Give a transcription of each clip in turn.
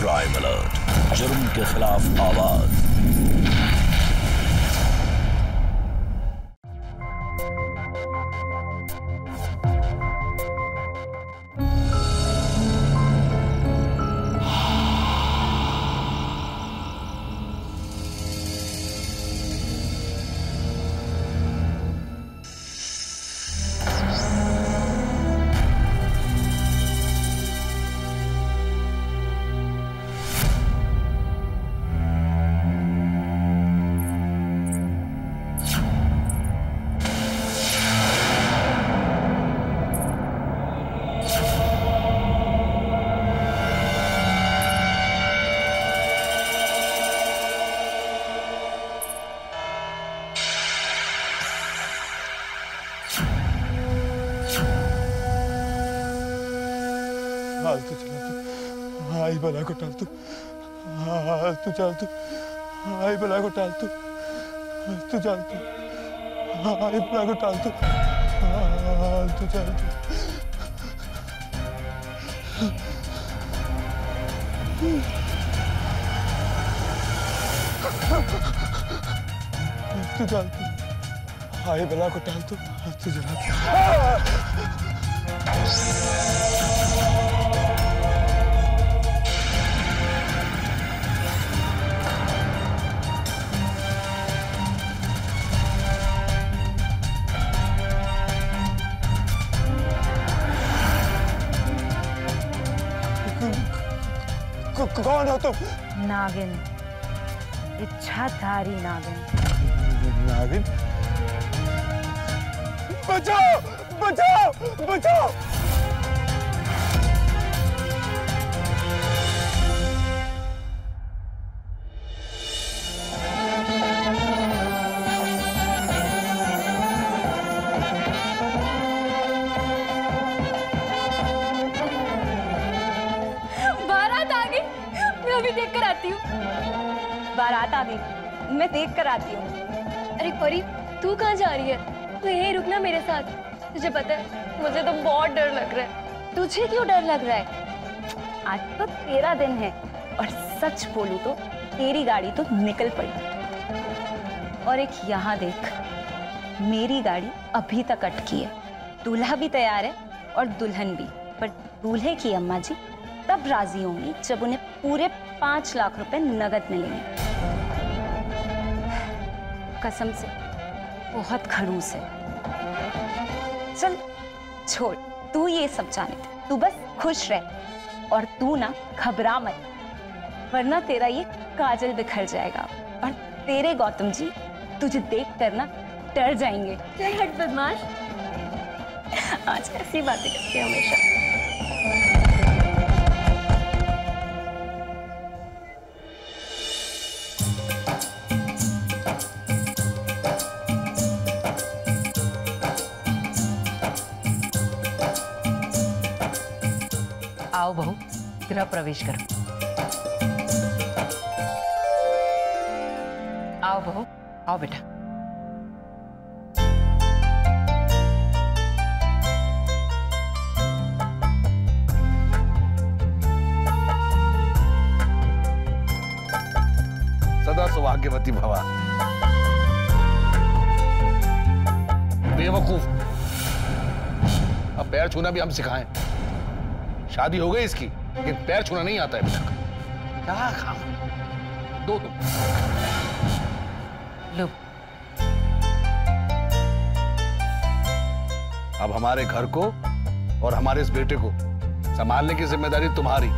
Crime alert, जुर्म के खिलाफ आवाज। हालतू चला तू, आई बला को टाल तू, हालतू चल तू, आई बला को टाल तू, तू चल तू, आई बला को टाल तू, हालतू चल तू, तू चल तू, आई बला को टाल तू, तू जला तू। कौन हो तुम? नागिन, इच्छाधारी नागिन। नागिन? बचाओ बचाओ बचाओ! देख कर आती हूँ। बारात आ गई, मैं देख कर आती हूँ। अरे परी, तू कहाँ जा रही है? तू यहीं रुकना मेरे साथ। तुझे पता है मुझे तो बहुत डर लग रहा है। तुझे क्यों डर लग रहा है? आज तो तेरा दिन है और सच बोलूं तो तेरी गाड़ी तो निकल पड़ी। और एक यहाँ देख, मेरी गाड़ी अभी तक अटकी है। दूल्हा भी तैयार है और दुल्हन भी, पर दूल्हे की अम्मा जी तब राजी होंगी जब उन्हें पूरे 5 लाख रुपए नगद मिलेंगे। कसम से बहुत खड़ूस है। चल छोड़, तू ये सब जाने दे, तू बस खुश रह और तू ना घबरा मत, वरना तेरा ये काजल बिखर जाएगा और तेरे गौतम जी तुझे देख कर ना डर जाएंगे। चल हट बदमाश। आज ऐसी बातें करते हैं हमेशा। आओ बहू, गृह प्रवेश करो। आओ बहू, आओ बेटा। सदा सौभाग्यवती भवा। बेवकूफ, अब पैर छूना भी हम सिखाएं? शादी हो गई इसकी, लेकिन पैर छूना नहीं आता है बेटा। क्या काम? दो तुम लो। अब हमारे घर को और हमारे इस बेटे को संभालने की जिम्मेदारी तुम्हारी।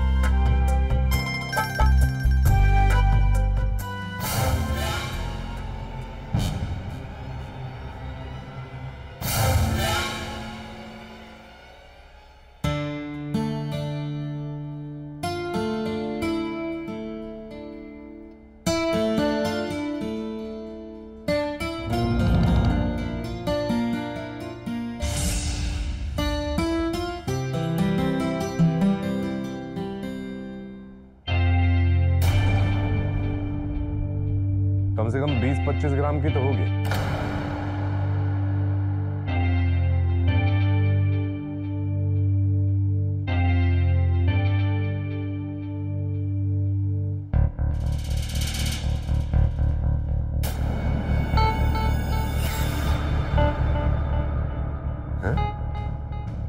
कम से कम 20-25 ग्राम की तो होगी।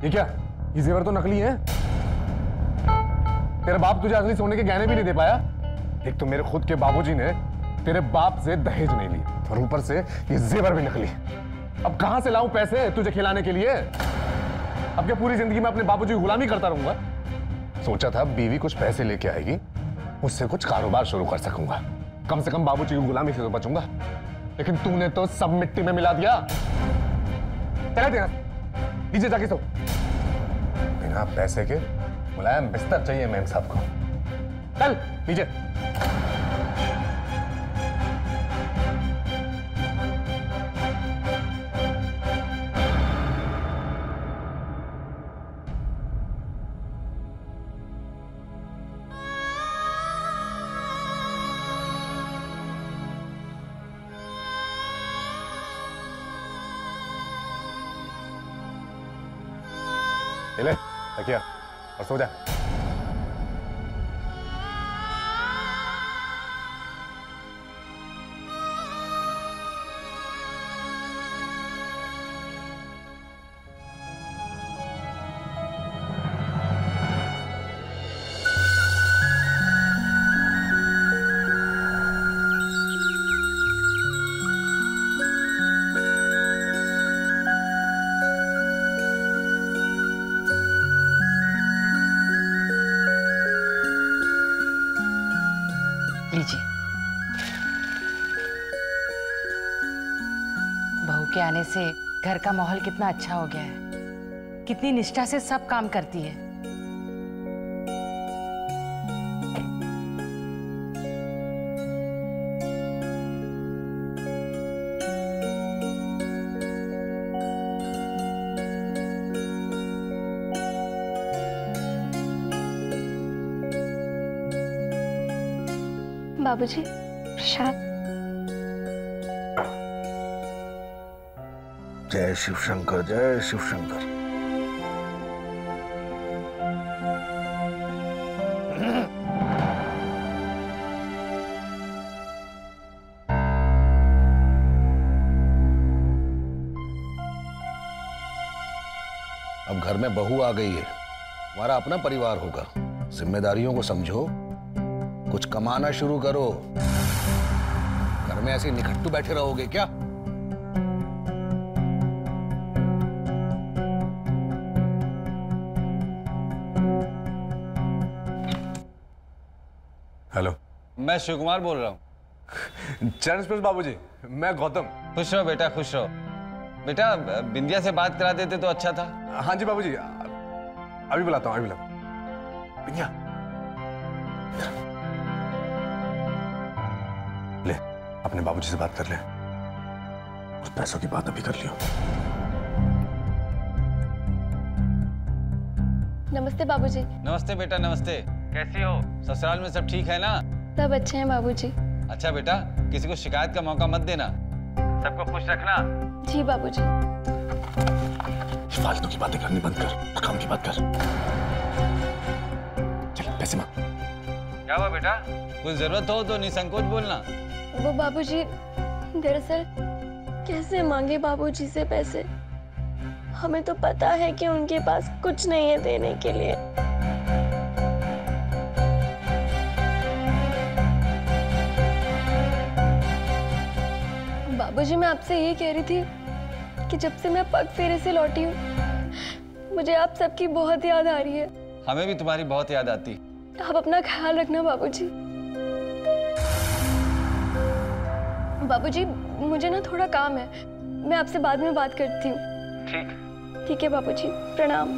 ये क्या, ये जेवर तो नकली है। तेरा बाप तुझे असली सोने के गहने भी नहीं दे पाया। एक तो मेरे खुद के बाबूजी ने तेरे बाप से दहेज नहीं लिया और ऊपर से ये जेवर भी नकली। अब कहां से लाऊं पैसे तुझे खिलाने के लिए? अब क्या पूरी जिंदगी में अपने बाबूजी की गुलामी करता रहूंगा? सोचा था बीवी कुछ पैसे लेके आएगी, उससे कुछ कारोबार शुरू कर सकूंगा, कम से कम बाबूजी की गुलामी से तो बचूंगा। लेकिन तूने तो सब मिट्टी में मिला दिया। चला देना, नीचे जाके सो। बिना पैसे के मुलायम बिस्तर चाहिए मैम साहब को। चल नीचे। ले तकिया और सो जा। लीजिए। बहू के आने से घर का माहौल कितना अच्छा हो गया है, कितनी निष्ठा से सब काम करती है। बाबूजी प्रसाद। जय शिव शंकर, जय शिव शंकर। अब घर में बहू आ गई है, हमारा अपना परिवार होगा। जिम्मेदारियों को समझो, कुछ कमाना शुरू करो। घर में ऐसे निखट्टू बैठे रहोगे क्या? हेलो, मैं शिव कुमार बोल रहा हूँ। चरण स्पेस बाबूजी, मैं गौतम। खुश रहो बेटा, खुश रहो। बेटा बिंदिया से बात करा देते तो अच्छा था। हाँ जी बाबूजी, अभी बुलाता हूँ, अभी बुलाता हूँ। बिंदिया ले, अपने बाबूजी से बात कर ले। उस पैसों की बात अभी कर लियो। नमस्ते बाबूजी। नमस्ते बेटा, नमस्ते। कैसी हो? ससुराल में सब ठीक है ना? सब अच्छे हैं बाबूजी। अच्छा बेटा, किसी को शिकायत का मौका मत देना, सबको खुश रखना। जी बाबूजी। फालतू की बातें करनी बंद कर, काम की बात कर। चल पैसे मांग। क्या हुआ बेटा? कुछ जरूरत हो तो निसंकोच बोलना। वो बाबूजी, दरअसल कैसे मांगे बाबूजी से पैसे? हमें तो पता है कि उनके पास कुछ नहीं है देने के लिए। बाबूजी, मैं आपसे ये कह रही थी कि जब से मैं पग फेरे से लौटी हूँ, मुझे आप सबकी बहुत याद आ रही है। हमें भी तुम्हारी बहुत याद आती। आप अपना ख्याल रखना बाबूजी। बाबूजी, मुझे ना थोड़ा काम है, मैं आपसे बाद में बात करती हूँ। ठीक है बाबूजी, प्रणाम।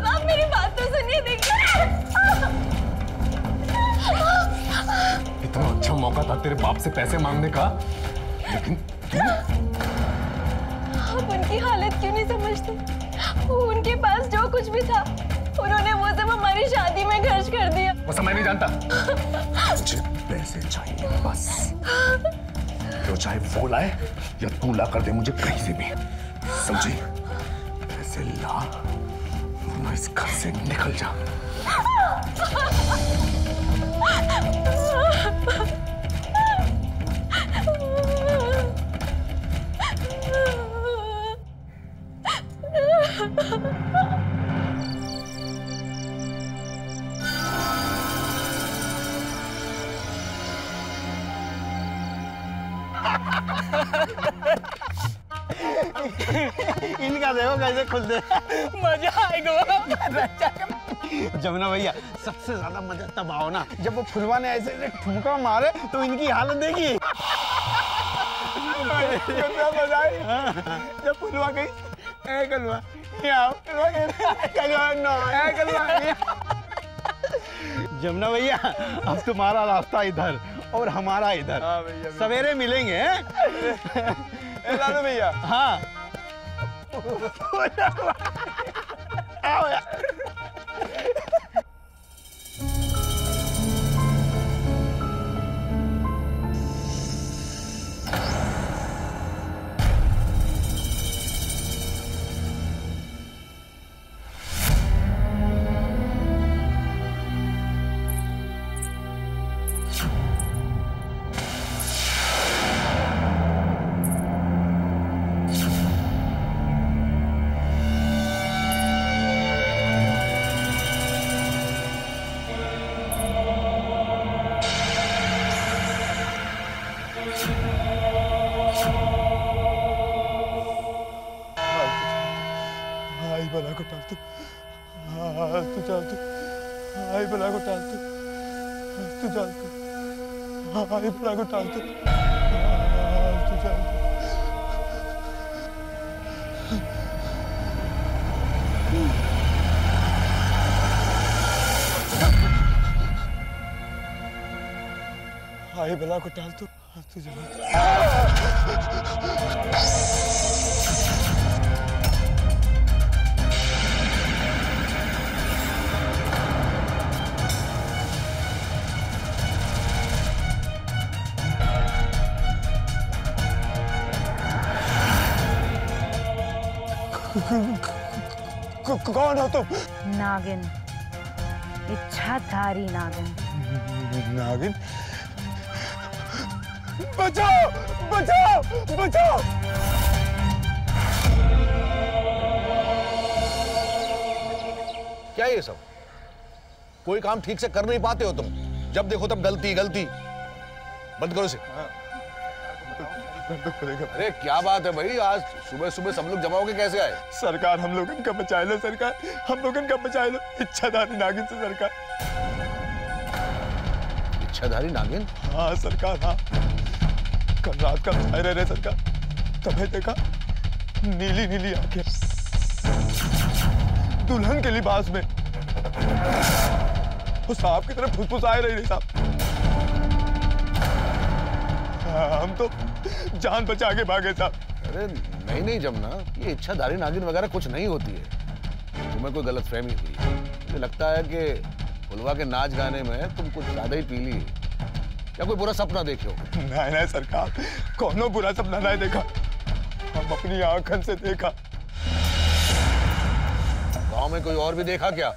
अब मेरी बात तो सुनिए, देखिए। इतना अच्छा मौका था तेरे बाप से पैसे मांगने का, लेकिन आप उनकी हालत क्यों नहीं समझते? उनके पास जो कुछ भी था, उन्होंने वो सब हमारी शादी में खर्च कर दिया। वो समय नहीं जानता। मुझे पैसे चाहिए बस, तो चाहे वो लाए या तू ला कर दे मुझे कहीं से भी, समझी? पैसे पैसे ला वरना इस घर से निकल जा। इनका देखो कैसे खुलते मजा आएगा। जमुना भैया सबसे ज्यादा मजा तब आओ ना जब वो फुलवा ने ऐसे ऐसे ठुमका मारे तो इनकी हालत देखी। कितना मजा आया जब फुलवा गई ए कलवा यहाँ कलवा नो ए कलवा। जमुना भैया अब तुम्हारा रास्ता इधर और हमारा इधर। सवेरे मिलेंगे। लालू भैया। हाँ आओ यार। बला को टाल तू तू चल तू आई बला को टाल तू चल तू आई बला को टाल तू चल तू। आई बला को टाल तू चल। कौन हो तुम? नागिन, इच्छाधारी नागिन। नागिन? बचाओ बचाओ बचाओ। क्या ये सब? कोई काम ठीक से कर नहीं पाते हो तुम? जब देखो तब गलती गलती। बंद करो इसे। अरे क्या बात है भाई, आज सुबह सुबह सब लोग जमा होके कैसे आए? सरकार हम लोगन का बचा लो, सरकार हम लोगन का बचा लो इच्छाधारी नागिन से। सरकार इच्छाधारी नागिन? हाँ सरकार हाँ। कल रात का सोए रहे सरकार, तभी देखा नीली नीली आंखें दुल्हन के लिबास में वो सांप की तरफ फुसफुसाए रही साहब। हम तो जान बचा के भागे साहब। अरे नहीं जमुना, ये इच्छाधारी नागिन वगैरह कुछ नहीं होती है। तुम्हें कोई गलतफहमी हुई है। मुझे लगता है कि फुलवा के नाच गाने में तुम कुछ ज्यादा ही पी ली या कोई बुरा सपना देखे हो। नहीं सरकार, कौनो बुरा सपना नहीं देखा, हम अपनी आंखन से देखा। गांव में कोई और भी देखा क्या?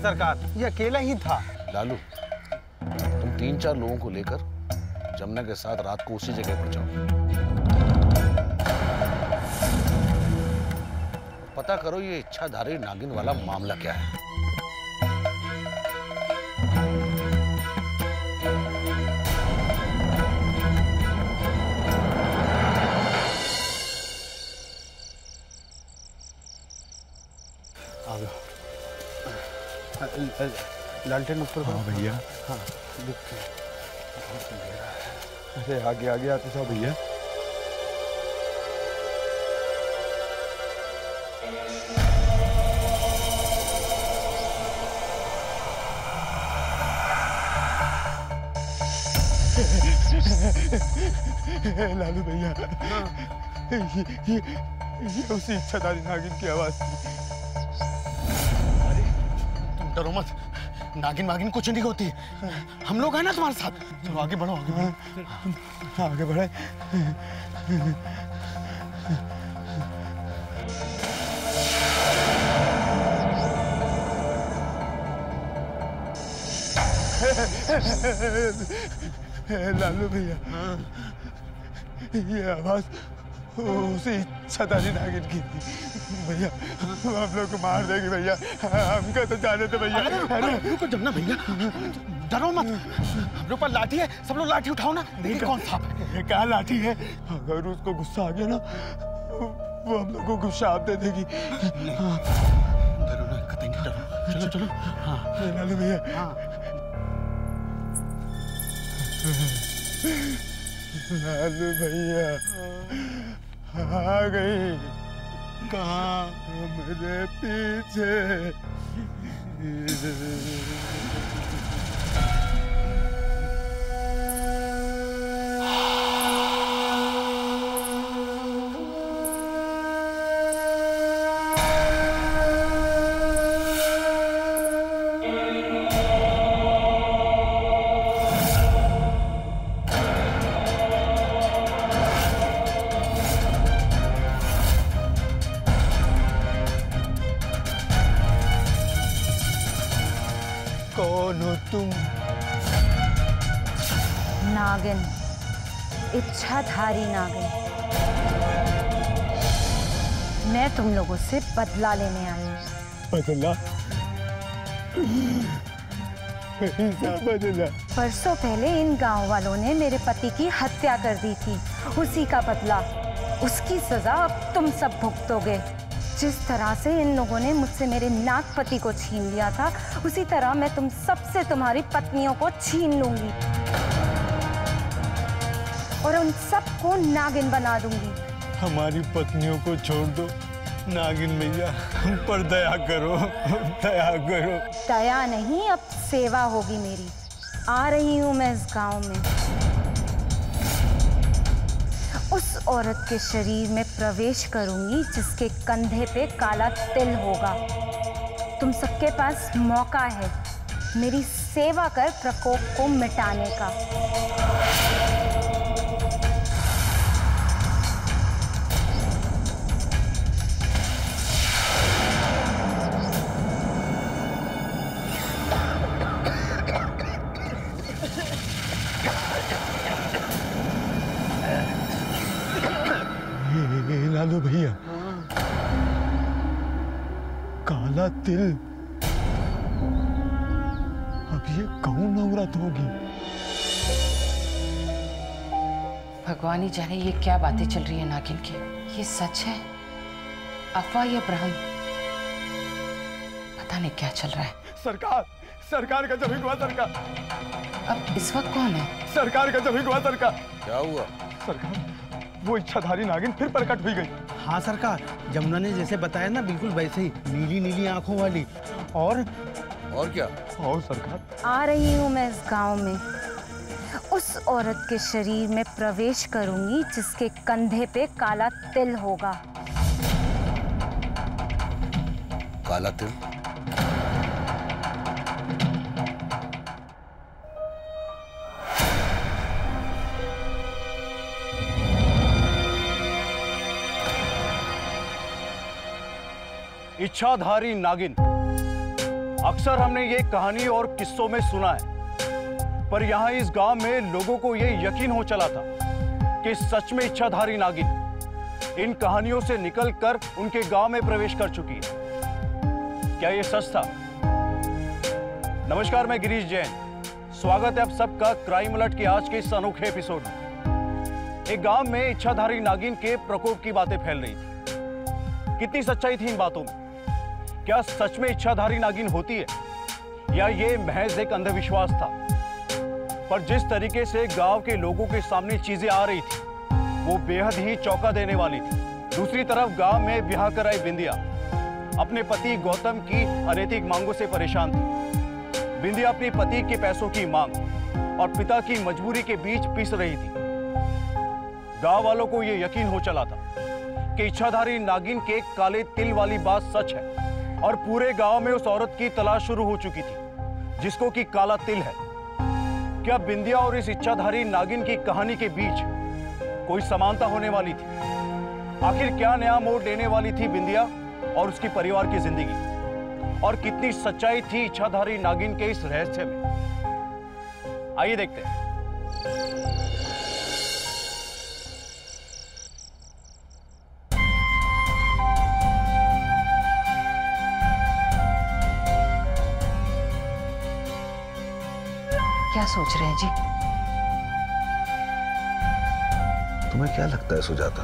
सरकार ये अकेला ही था। लालू, तुम 3-4 लोगों को लेकर जमुना के साथ रात को उसी जगह पर जाओ। पता करो ये इच्छाधारी नागिन वाला मामला क्या है। लालटेन ऊपर। हाँ भैया। हाँ अरे आगे आगे आते साहब भैया। लालू भैया ये उसी इच्छाधारी नागिन की आवाज थी। अरे तुम डरो मत, नागिन वागिन कुछ नहीं होती। हम लोग हैं ना तुम्हारे साथ। चलो आगे बढ़ो, आगे बढ़ो। आगे बढ़े। लालू भैया, ये आवाज उसी छतारी नागिन की थी भैया। हम लोग को मार देगी भैया, हमको तो जाने दो भैया। अरे रुको जमुना भैया, डरो मत, हम लोग पर लाठी है, सब लोग लाठी उठाओ ना। देखिए कौन सांप है। क्या लाठी है? अगर उसको गुस्सा आ गया ना, वो हम लोग को कुछ शाप दे देगी। डरो ना, कतई नहीं डरो। चलो चलो। हाँ लालू भैया, लालू भैया आ गई। कहाँ? मेरे पीछे। कौन हो तुम? नागिन, इच्छाधारी नागिन। मैं तुम लोगों से बदला लेने आई हूँ। बदला? कैसा बदला? परसों पहले इन गांव वालों ने मेरे पति की हत्या कर दी थी, उसी का बदला। उसकी सजा अब तुम सब भुगतोगे। जिस तरह से इन लोगों ने मुझसे मेरे नागपति को छीन लिया था, उसी तरह मैं तुम सबसे तुम्हारी पत्नियों को छीन लूंगी और उन सबको नागिन बना दूंगी। हमारी पत्नियों को छोड़ दो नागिन भैया, हम पर दया करो, दया करो। दया नहीं, अब सेवा होगी मेरी। आ रही हूं मैं इस गांव में। उस औरत के शरीर में प्रवेश करूंगी जिसके कंधे पे काला तिल होगा। तुम सबके पास मौका है मेरी सेवा कर प्रकोप को मिटाने का। लालू भैया, काला तिल, अब ये कौन औरत होगी? भगवान ही जाने ये क्या बातें चल रही है नागिन की। ये सच है, अफवाह या भ्रम, पता नहीं क्या चल रहा है। सरकार, सरकार का जमीन हुआ सरकार। अब इस वक्त कौन है? सरकार का जमीन हुआ सरकार। क्या हुआ? सरकार, वो इच्छाधारी नागिन फिर प्रकट हुई गई। हाँ सरकार, जमुना ने जैसे बताया ना, बिल्कुल वैसे ही, नीली नीली आंखों वाली। और क्या? और सरकार, आ रही हूं मैं इस गांव में। उस औरत के शरीर में प्रवेश करूंगी जिसके कंधे पे काला तिल होगा। काला तिल? इच्छाधारी नागिन अक्सर हमने ये कहानी और किस्सों में सुना है, पर यहाँ इस गांव में लोगों को ये यकीन हो चला था कि सच में इच्छाधारी नागिन इन कहानियों से निकलकर उनके गांव में प्रवेश कर चुकी है। क्या ये सच था? नमस्कार, मैं गिरीश जैन। स्वागत है आप सबका क्राइम अलर्ट के आज के इस अनोखे एपिसोड में। एक गांव में इच्छाधारी नागिन के प्रकोप की बातें फैल रही थी। कितनी सच्चाई थी इन बातों में? क्या सच में इच्छाधारी नागिन होती है या ये महज एक अंधविश्वास था? पर जिस तरीके से गांव के लोगों के सामने चीजें आ रही थी वो बेहद ही चौंका देने वाली थी। दूसरी तरफ गांव में ब्याह कर आई बिंदिया अपने पति गौतम की अनैतिक मांगों से परेशान थी। बिंदिया अपने पति के पैसों की मांग और पिता की मजबूरी के बीच पिस रही थी। गांव वालों को यह यकीन हो चला था कि इच्छाधारी नागिन के काले तिल वाली बात सच है और पूरे गांव में उस औरत की तलाश शुरू हो चुकी थी जिसको कि काला तिल है। क्या बिंदिया और इस इच्छाधारी नागिन की कहानी के बीच कोई समानता होने वाली थी? आखिर क्या नया मोड़ लेने वाली थी बिंदिया और उसकी परिवार की जिंदगी? और कितनी सच्चाई थी इच्छाधारी नागिन के इस रहस्य में? आइए देखते हैं। क्या सोच रहे हैं जी? तुम्हें क्या लगता है सुजाता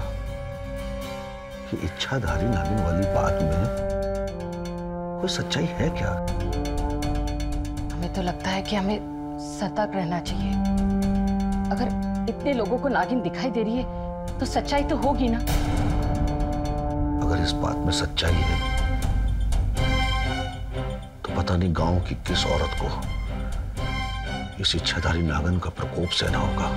कि इच्छाधारी नागिन वाली बात में कोई सच्चाई है क्या? हमें तो लगता है कि हमें सतर्क रहना चाहिए। अगर इतने लोगों को नागिन दिखाई दे रही है तो सच्चाई तो होगी ना। अगर इस बात में सच्चाई है तो पता नहीं गांव की किस औरत को इस इच्छाधारी नागिन का प्रकोप सहना होगा।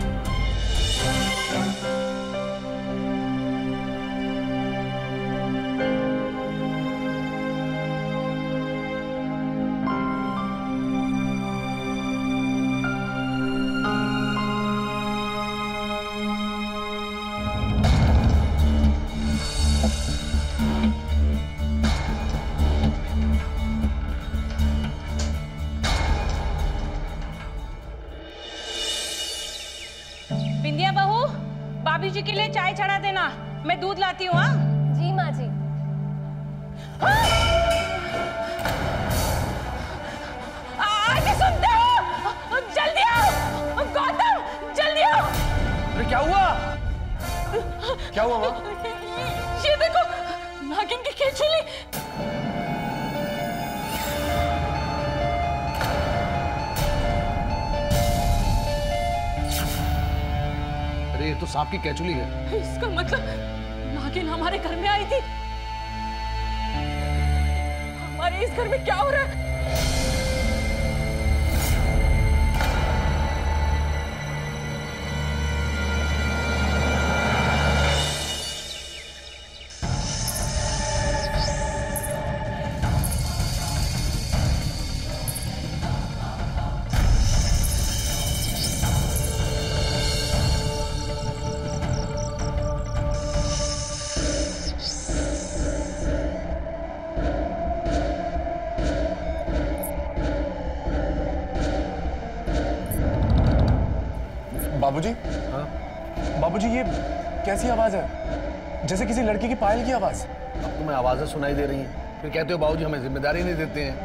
बिंदिया बहू, भाभी जी के लिए चाय चढ़ा देना, मैं दूध लाती हूँ। हाँ जी माँ जी। आगे सुनते हो? जल्दी आओ गौतम, जल्दी आओ। अरे क्या हुआ? क्या हुआ माँ? ये देखो नागिन की केचुली। अरे ये तो सांप की केचुली है। इसका मतलब नागिन हमारे घर में आई थी। हमारे इस घर में क्या हो रहा है? बाबूजी, हाँ? बाबूजी ये कैसी आवाज है? जैसे किसी लड़की की पायल की आवाज। अब तुम्हें आवाजें सुनाई दे रही हैं, फिर कहते हो बाबूजी हमें जिम्मेदारी नहीं देते हैं।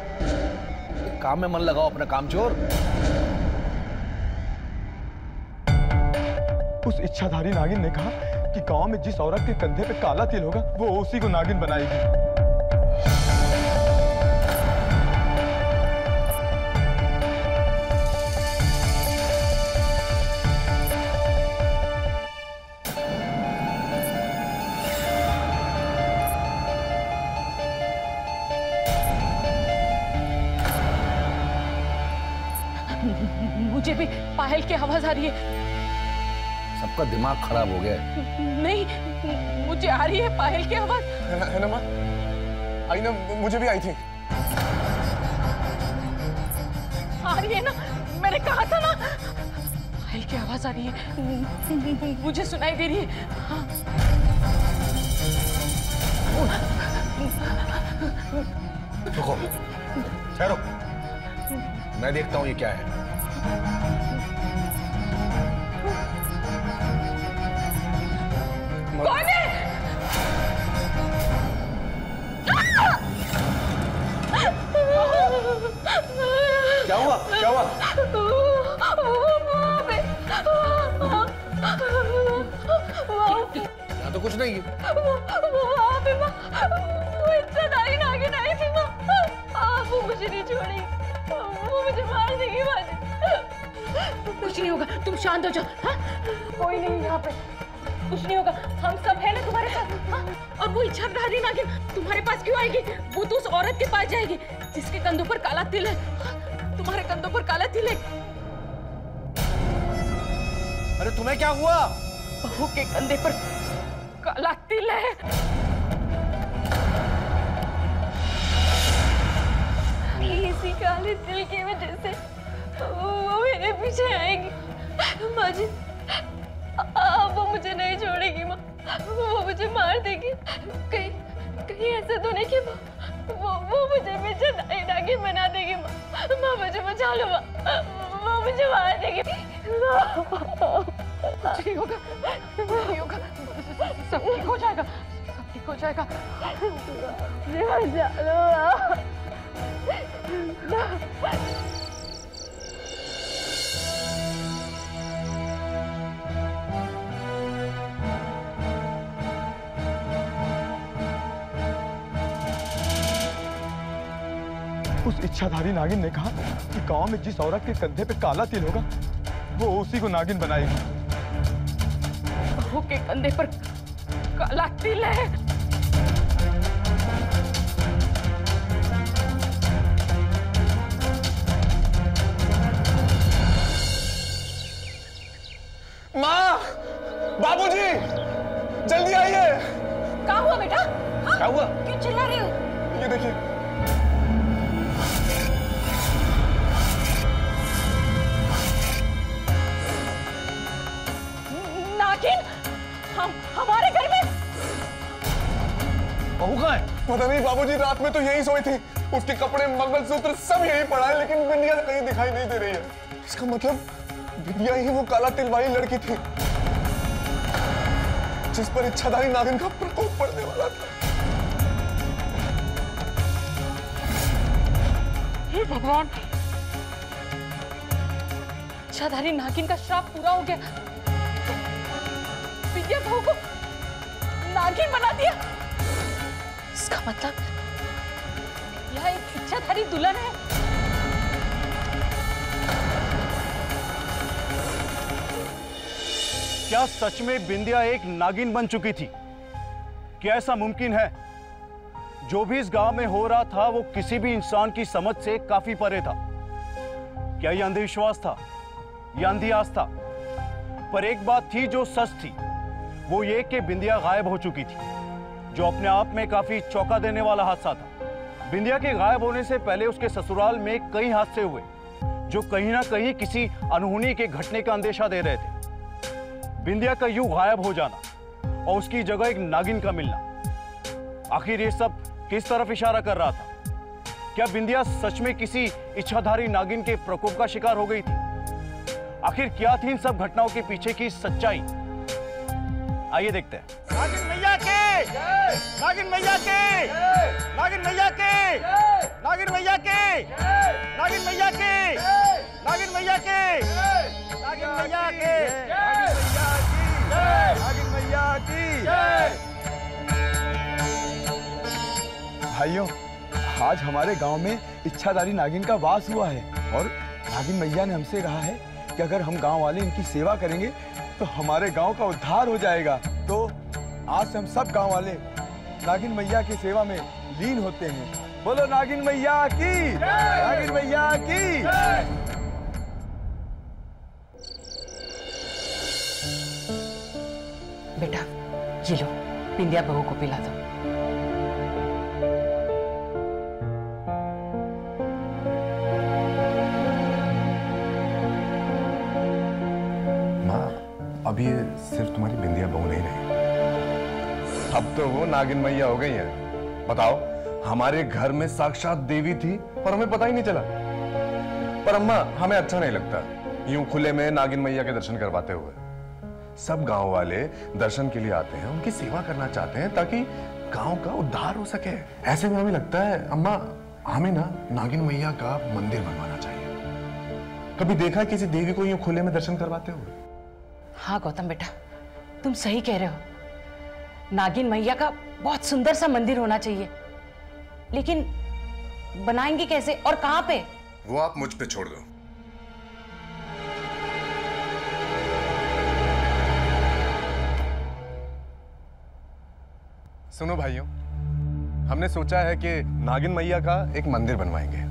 एक काम में मन लगाओ अपना, काम चोर। उस इच्छाधारी नागिन ने कहा कि गांव में जिस औरत के कंधे पे काला तिल होगा वो उसी को नागिन बनाएगी। मुझे भी पायल की आवाज आ रही है। सबका दिमाग खराब हो गया है। नहीं, मुझे आ रही है पायल की आवाज। है ना माँ? आई ना, मुझे भी आई थी। आ रही है ना, मैंने कहा था ना। पायल की आवाज आ रही है, मुझे सुनाई दे रही है। हाँ। रुको, ठहरो, मैं देखता हूँ ये क्या है। कौन है? क्या हुआ? क्या हुआ? यहाँ तो कुछ नहीं है। वो इच्छाधारी नागिन आई थी माँ। वो मुझे नहीं छोड़ी, वो मुझे मार देगी माँ जी। कुछ नहीं होगा, तुम शांत हो जाओ। हाँ? कोई नहीं यहाँ पे, कुछ नहीं होगा, हम सब है ना तुम्हारे साथ। हाँ? और वो इच्छाधारी नागिन तुम्हारे पास क्यों आएगी? वो तो उस औरत के पास जाएगी जिसके कंधों पर काला तिल है। हाँ? तुम्हारे कंधों पर काला तिल है। अरे तुम्हें क्या हुआ? बहू के कंधे पर काला तिल है। इसी काले तिल की वजह से वो मेरे पीछे आएगी माँ जी। वो मुझे नहीं छोड़ेगी माँ, वो मुझे मार देगी। कहीं ऐसा तो नहीं कि वो मुझे पीछे नागिन बना देगी माँ। माँ मुझे बचा लो माँ, मुझे मार देगी। कुछ नहीं होगा, नहीं होगा, सब ठीक हो जाएगा, सब ठीक हो जाएगा। मुझे बचा लो। उस इच्छाधारी नागिन ने कहा कि गांव में जिस औरत के कंधे पे काला तिल होगा वो उसी को नागिन बनाएगी। बहू के कंधे पर काला तिल है। माँ, बाबूजी, जल्दी आइए। क्या हुआ बेटा? क्या हुआ? क्यों चिल्ला रहे हो? ये देखिए। नागिन हमारे घर में? बहू कहाँ है? पता नहीं बाबूजी, रात में तो यही सोई थी। उसके कपड़े, मंगलसूत्र सब यही पड़ा है, लेकिन बिंदिया कहीं दिखाई नहीं दे रही है। इसका मतलब बिंदिया ही वो काला तिल वाली लड़की थी जिस पर इच्छाधारी नागिन का प्रकोप पड़ने वाला था। हे भगवान, इच्छाधारी नागिन का श्राप पूरा हो गया। विद्या बहू को नागिन बना दिया। इसका मतलब यह एक इच्छाधारी दुल्हन है। क्या सच में बिंदिया एक नागिन बन चुकी थी? क्या ऐसा मुमकिन है? जो भी इस गांव में हो रहा था वो किसी भी इंसान की समझ से काफी परे था। क्या यह अंधविश्वास था या अंधी आस्था? पर एक बात थी जो सच थी, वो ये कि बिंदिया गायब हो चुकी थी, जो अपने आप में काफी चौंका देने वाला हादसा था। बिंदिया के गायब होने से पहले उसके ससुराल में कई हादसे हुए जो कहीं ना कहीं किसी अनहोनी के घटने का अंदेशा दे रहे थे। बिंदिया का यूं गायब हो जाना और उसकी जगह एक नागिन का मिलना, आखिर ये सब किस तरफ इशारा कर रहा था? क्या बिंदिया सच में किसी इच्छाधारी नागिन के प्रकोप का शिकार हो गई थी? आखिर क्या थी इन सब घटनाओं के पीछे की सच्चाई? आइए देखते हैं। नागिन मैया के, नागिन मैया के, नागिन मैया के, नागिन मैया के, नागिन मैया के, नागिन मैया के, नागिन मैया के, नागिन मैया की। भाइयों, आज हमारे गांव में इच्छाधारी नागिन का वास हुआ है और नागिन मैया ने हमसे कहा है कि अगर हम गांव वाले इनकी सेवा करेंगे तो हमारे गांव का उद्धार हो जाएगा। तो आज से हम सब गांव वाले नागिन मैया की सेवा में लीन होते हैं। बोलो नागिन मैया की, नागिन मैया की। बेटा, ये लो, बिंदिया बहू को पिला दो। अब ये सिर्फ तुम्हारी बिंदिया बहू नहीं रही, अब तो वो नागिन मैया हो गई है। बताओ, हमारे घर में साक्षात देवी थी और हमें पता ही नहीं चला। पर अम्मा, हमें अच्छा नहीं लगता यूं खुले में नागिन मैया के दर्शन करवाते हुए। सब गांव वाले दर्शन के लिए आते हैं, उनकी सेवा करना चाहते हैं ताकि गांव का उद्धार हो सके। ऐसे में हमें लगता है अम्मा, हमें ना नागिन मैया का मंदिर बनवाना चाहिए। कभी देखा किसी देवी को यूं खुले में दर्शन करवाते हुए? हाँ गौतम बेटा, तुम सही कह रहे हो। नागिन मैया का बहुत सुंदर सा मंदिर होना चाहिए, लेकिन बनाएंगे कैसे और कहां पे? वो आप मुझ पे छोड़ दो। सुनो भाइयों, हमने सोचा है कि नागिन मैया का एक मंदिर बनवाएंगे,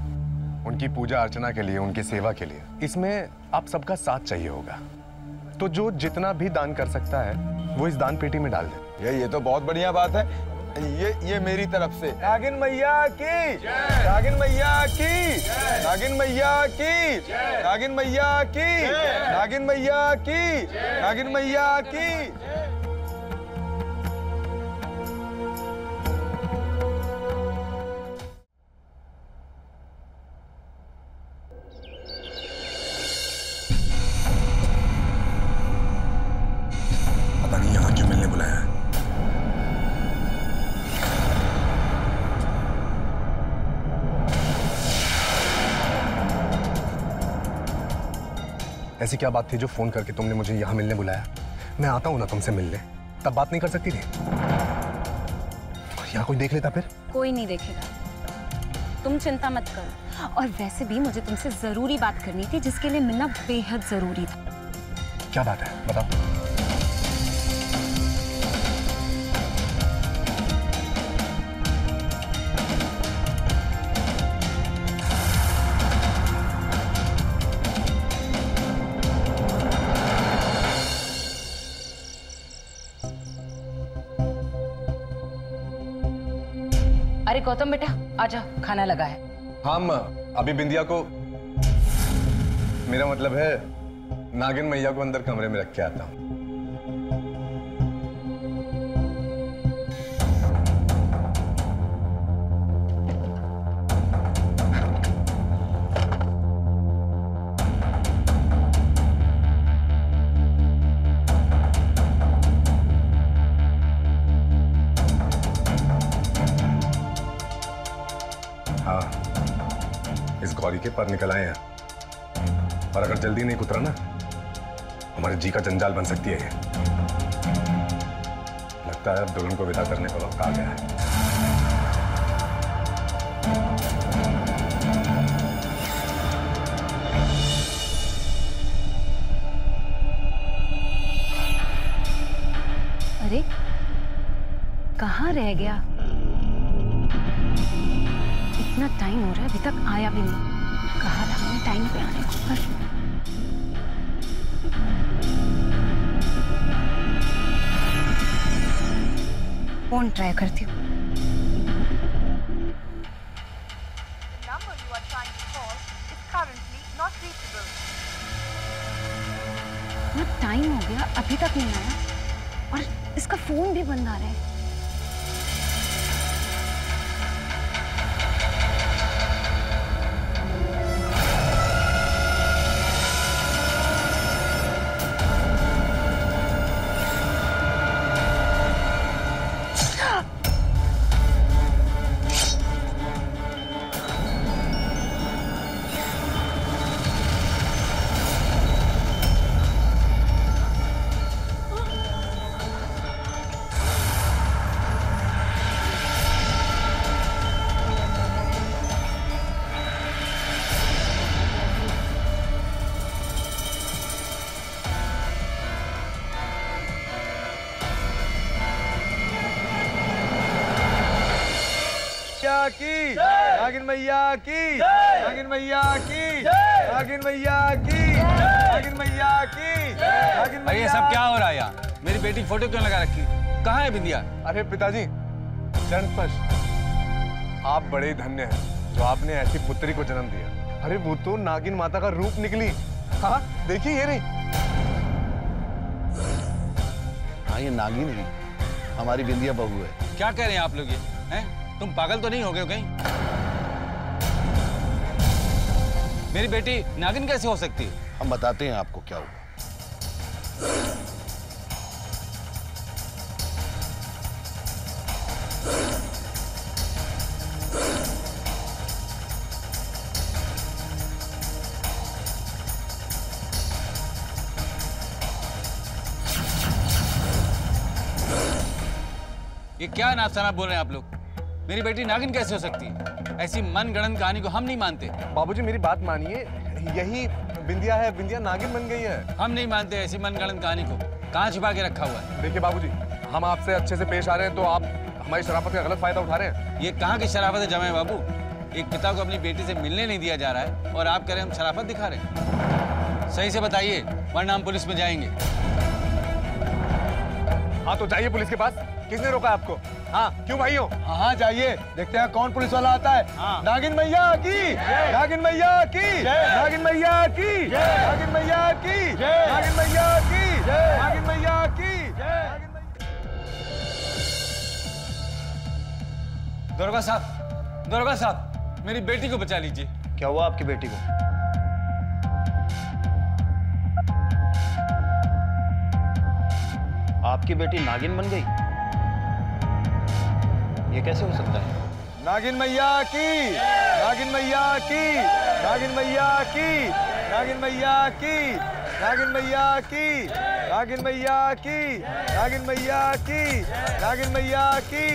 उनकी पूजा अर्चना के लिए, उनकी सेवा के लिए। इसमें आप सबका साथ चाहिए होगा, तो जो जितना भी दान कर सकता है वो इस दान पेटी में डाल दे। ये तो बहुत बढ़िया बात है। ये मेरी तरफ से नागिन मैया की, नागिन मैया की, नागिन मैया की, नागिन मैया की, नागिन मैया की, नागिन मैया की। ऐसी क्या बात थी जो फोन करके तुमने मुझे यहाँ मिलने बुलाया? मैं आता हूँ ना तुमसे मिलने, तब बात नहीं कर सकती थी? यहाँ कोई देख लेता फिर? कोई नहीं देखेगा, तुम चिंता मत करो। और वैसे भी मुझे तुमसे जरूरी बात करनी थी, जिसके लिए मिलना बेहद जरूरी था। क्या बात है, बताओ। अरे गौतम बेटा आजा, खाना लगा है। हम अभी बिंदिया को, मेरा मतलब है नागिन मैया को अंदर कमरे में रख के आता हूं। इस गौरी के पर निकल आए हैं, और अगर जल्दी नहीं उतरा ना, हमारे जी का जंजाल बन सकती है ये। लगता है अब दुल्हन को विदा करने का वक्त आ गया है। अरे कहाँ रह गया? इतना टाइम हो रहा है, अभी तक आया भी नहीं। कहा था मैंने टाइम पे आने को, पर फोन ट्राई करती हूँ। इतना टाइम हो गया, अभी तक नहीं आया, और इसका फोन भी बंद आ रहा है। की नागिन मैया की, नागिन मैया की, नागिन मैया की, नागिन मैया की, नागिन मैया। ये सब क्या हो रहा है यहाँ? मेरी बेटी की फोटो क्यों लगा रखी? कहाँ है बिंदिया? अरे पिताजी, चरण स्पर्श, आप बड़े ही धन्य हैं जो आपने ऐसी पुत्री को जन्म दिया। अरे वो तो नागिन माता का रूप निकली। हाँ देखिए, ये रही। हाँ ये नागिन ही हमारी बिंदिया बहू है। क्या कह रहे हैं आप लोग ये? हैं? तुम पागल तो नहीं हो गए हो कहीं? मेरी बेटी नागिन कैसे हो सकती है? हम बताते हैं आपको क्या हुआ। ये क्या नाफसाना बोल रहे हैं आप लोग? मेरी बेटी नागिन कैसे हो सकती है? ऐसी मनगढ़ंत कहानी को हम नहीं मानते। बाबूजी मेरी बात मानिए, यही बिंदिया है, बिंदिया नागिन बन गई है। हम नहीं मानते ऐसी मनगढ़ंत कहानी को। कहाँ छिपा के रखा हुआ है? देखिए बाबूजी, हम आपसे अच्छे से पेश आ रहे हैं तो आप हमारी शराफत का गलत फायदा उठा रहे हैं। ये कहाँ की शराफत है जमाई बाबू? एक पिता को अपनी बेटी से मिलने नहीं दिया जा रहा है और आप कह रहे हैं हम शराफत दिखा रहे हैं। सही से बताइए, वरना हम पुलिस में जाएंगे। हाँ तो जाइए पुलिस के पास। किसने रोका आपको? हाँ क्यों भाइयों? हाँ जाइए, देखते हैं कौन पुलिस वाला आता है। हाँ। नागिन मैया की, नागिन मैया की, नागिन मैया की, नागिन मैया की, नागिन मैया की, नागिन मैया की। दरोगा साहब, दरोगा साहब, मेरी बेटी को बचा लीजिए। क्या हुआ आपकी बेटी को? आपकी बेटी नागिन बन गई? ये कैसे हो सकता है? नागिन मैया की, नागिन मैया की, नागिन मैया की, नागिन मैया की, नागिन मैया की, नागिन मैया की, नागिन मैया की, नागिन मैया की,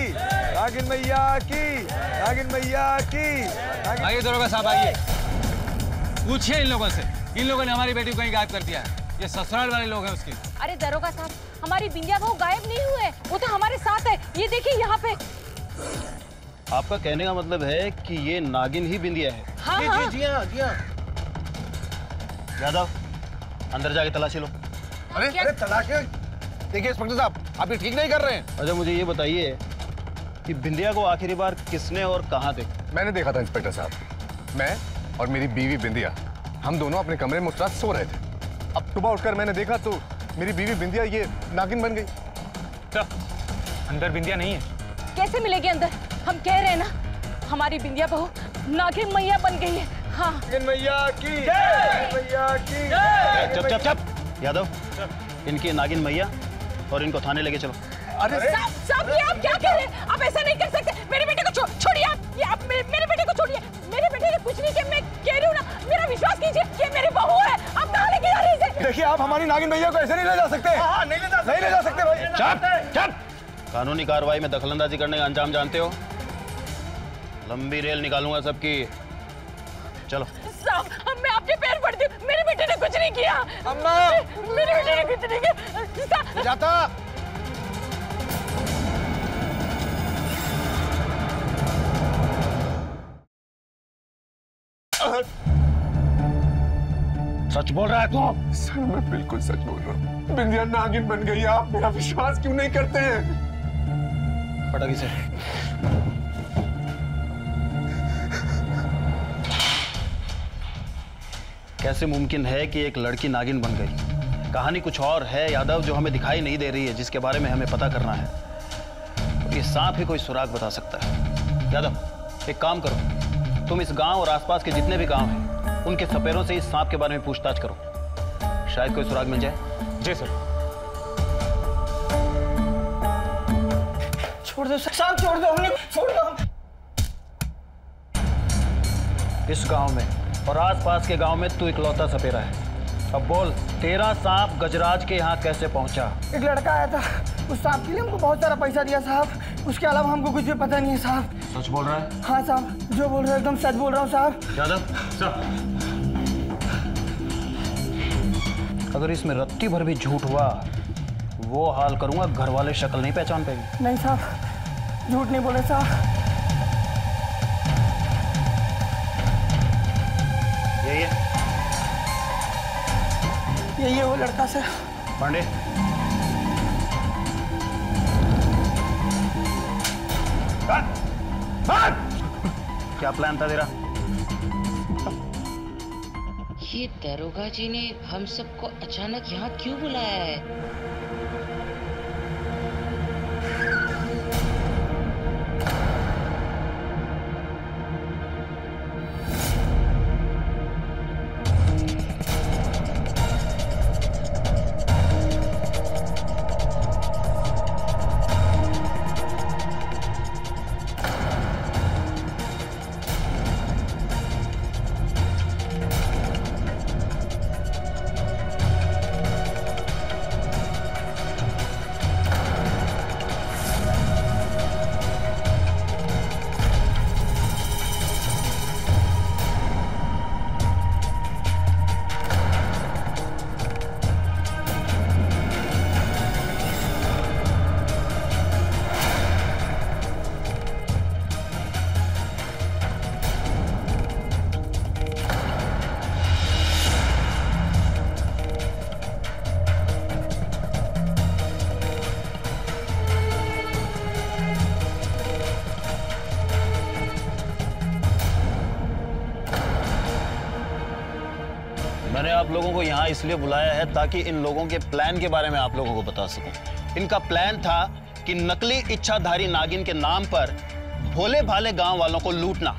नागिन मैया की, नागिन मैया की। आइए दरोगा साहब, आइए। पूछिए इन लोगों से, इन लोगों ने हमारी बेटी को कहीं गायब कर दिया है। ये ससुराल वाले लोग हैं उसके। अरे दरोगा साहब, हमारी बिंदिया बहू गायब नहीं हुए, वो तो हमारे साथ है। ये देखिए यहाँ पे। आपका कहने का मतलब है कि ये नागिन ही बिंदिया है? हाँ, हाँ। जी हाँ, जी हाँ। यादव, अंदर जाके तलाशी लो। अरे तलाशी? देखिए इंस्पेक्टर साहब, आप ये ठीक नहीं कर रहे हैं। अच्छा मुझे ये बताइए कि बिंदिया को आखिरी बार किसने और कहाँ देखा? मैंने देखा था इंस्पेक्टर साहब। मैं और मेरी बीवी बिंदिया, हम दोनों अपने कमरे में उस रात सो रहे थे। अब सुबह उठकर मैंने देखा तो मेरी बीवी बिंदिया ये नागिन बन गई। अंदर बिंदिया नहीं है। कैसे मिलेगी अंदर? हम कह रहे हैं ना, हमारी बिंदिया बहू नागिन मैया बन गई है। हाँ। नागिन मैया की, नागिन मैया की। चुप चुप चुप। यादव, इनकी नागिन मैया और इनको थाने लेके चलो। अरे साहब, ये आप क्या कह रहे हैं? आप ऐसा नहीं कर सकते। मेरे बेटे को छोड़िए आप। ये आप मेरे बेटे को छोड़िए। मेरे बेटे ने कुछ नहीं किया। मैं कह रही हूँ ना, मेरा विश्वास कीजिए, ये मेरी बहू है। आप कहाँ लेके जा रही हैं इसे? देखिए, आप हमारी नागिन मैया को ऐसे नहीं ले जा सकते। हाँ, नहीं ले जा सकते भाई। चुप चुप। कानूनी कार्रवाई में दखलंदाजी करने का अंजाम जानते हो? लंबी रेल निकालूंगा सबकी। चलो साहब, मैं आपके पैर पड़ती हूँ। मेरे बेटे ने कुछ नहीं किया। अम्मा, मेरे बेटे ने कुछ नहीं किया। जाता। सच बोल रहा है तू? सर मैं बिल्कुल सच बोल रहा हूँ। बिंदिया नागिन बन गई। आप मेरा विश्वास क्यों नहीं करते हैं? पटक इसे। कैसे मुमकिन है कि एक लड़की नागिन बन गई? कहानी कुछ और है यादव, जो हमें दिखाई नहीं दे रही है, जिसके बारे में हमें पता करना है। और ये सांप ही कोई सुराग बता सकता है। यादव, एक काम करो, तुम इस गांव और आसपास के जितने भी गांव हैं उनके सपेरों से इस सांप के बारे में पूछताछ करो। शायद कोई सुराग मिल जाए। जी सर। छोड़ दो सांप, छोड़ दो, हमने छोड़ दो। इस गांव में और आसपास के गांव में तू इकलौता सपेरा है। अब बोल, तेरा सांप गजराज के यहाँ कैसे पहुंचा? एक लड़का आया था, उस सांप के लिए हमको बहुत सारा पैसा दिया साहब। उसके अलावा हमको कुछ भी पता नहीं है साहब। सच बोल रहा है? हाँ साहब, जो बोल रहे हैं एकदम सच बोल रहा हूँ साहब। यादव, सर, अगर इसमें रत्ती भर भी झूठ हुआ, वो हाल करूंगा घर वाले शक्ल नहीं पहचान पाएंगे। नहीं साहब, झूठ नहीं बोले साहब। यही है वो लड़का सर। पांडे, क्या प्लान था तेरा? ये दरोगा जी ने हम सबको अचानक यहाँ क्यों बुलाया है? मैंने आप लोगों को यहाँ इसलिए बुलाया है ताकि इन लोगों के प्लान के बारे में आप लोगों को बता सकूं। इनका प्लान था कि नकली इच्छाधारी नागिन के नाम पर भोले भाले गांव वालों को लूटना।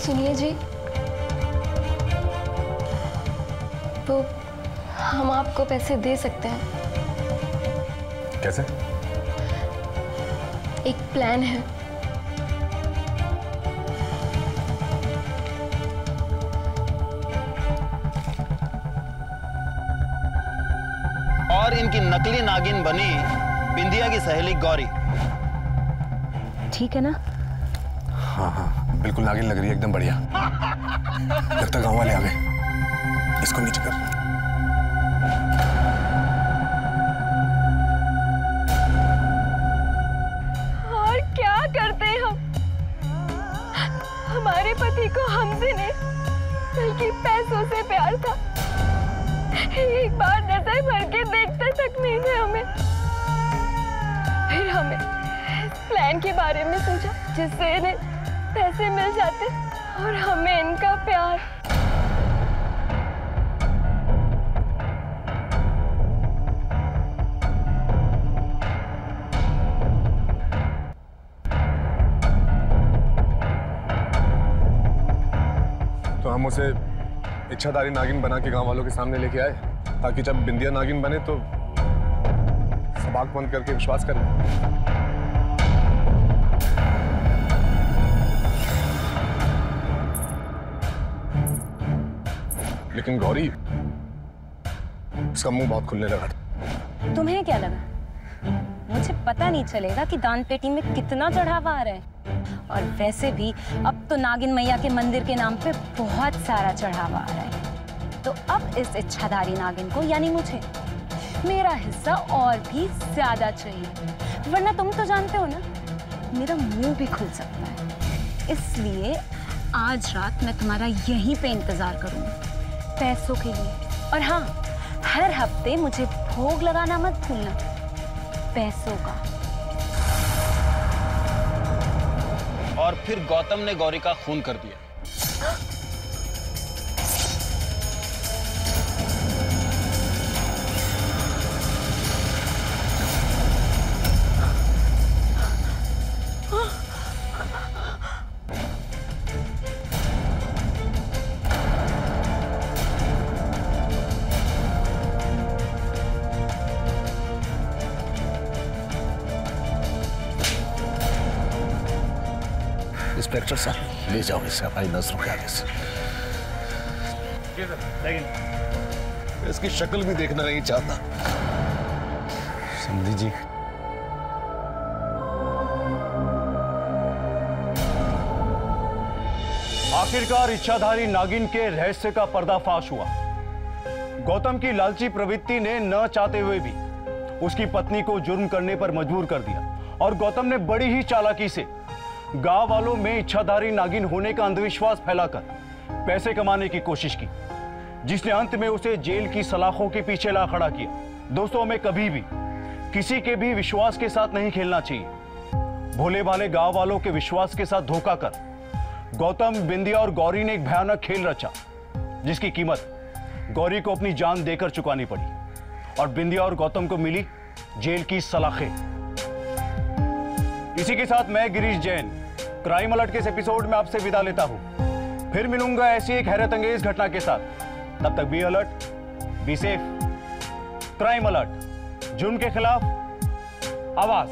सुनिए जी, तो हम आपको पैसे दे सकते हैं। कैसे? एक प्लान है। और इनकी नकली नागिन बनी बिंदिया की सहेली गौरी। ठीक है ना? हाँ हाँ बिल्कुल नागिन लग रही है, एकदम बढ़िया। लगता गांव वाले आ गए, इसको नीचे कर। और क्या करते हैं हम? हमारे पति को हमसे नहीं बल्कि पैसों से प्यार था। एक बार नजर भर के देखते तक नहीं थे हमें। फिर हमें इस प्लान के बारे में सोचा जिससे इन्हें पैसे मिल जाते और हमें इनका प्यार। तो हम उसे इच्छाधारी नागिन बना के गांव वालों के सामने लेके आए, ताकि जब बिंदिया नागिन बने तो सब आंख बंद करके विश्वास कर लें। लेकिन गौरी, उसका मुंह बहुत खुलने लगा। तुम्हें क्या लगा मुझे पता नहीं चलेगा कि दान पेटी में कितना चढ़ावा आ रहा है? और वैसे भी अब तो नागिन मैया के मंदिर के नाम पे बहुत सारा चढ़ावा आ रहा है। तो अब इस इच्छाधारी नागिन को यानी मुझे मेरा हिस्सा और भी ज्यादा चाहिए, वरना तुम तो जानते हो ना मेरा मुंह भी खुल सकता है। इसलिए आज रात मैं तुम्हारा यहीं पे इंतजार करूंगी पैसों के लिए। और हाँ, हर हफ्ते मुझे भोग लगाना मत भूलना पैसों का। और फिर गौतम ने गौरी का खून कर दिया। इंस्पेक्टर साहब ले जाओ इसे हमारी नजरों के आगे से। मैं इसकी शक्ल भी देखना नहीं चाहता। समझी जी। आखिरकार इच्छाधारी नागिन के रहस्य का पर्दाफाश हुआ। गौतम की लालची प्रवृत्ति ने न चाहते हुए भी उसकी पत्नी को जुर्म करने पर मजबूर कर दिया और गौतम ने बड़ी ही चालाकी से गांव वालों में इच्छाधारी नागिन होने का अंधविश्वास फैलाकर पैसे कमाने की कोशिश की, जिसने अंत में उसे जेल की सलाखों के पीछे ला खड़ा किया। दोस्तों, हमें कभी भी किसी के भी विश्वास के साथ नहीं खेलना चाहिए। भोले भाले गांव वालों के विश्वास के साथ धोखा कर गौतम, बिंदिया और गौरी ने एक भयानक खेल रचा, जिसकी कीमत गौरी को अपनी जान देकर चुकानी पड़ी और बिंदिया और गौतम को मिली जेल की सलाखें। इसी के साथ मैं गिरीश जैन क्राइम अलर्ट के इस एपिसोड में आपसे विदा लेता हूं। फिर मिलूंगा ऐसी एक हैरत अंगेज घटना के साथ। तब तक be alert, be safe. Crime alert, जुर्म के खिलाफ आवाज।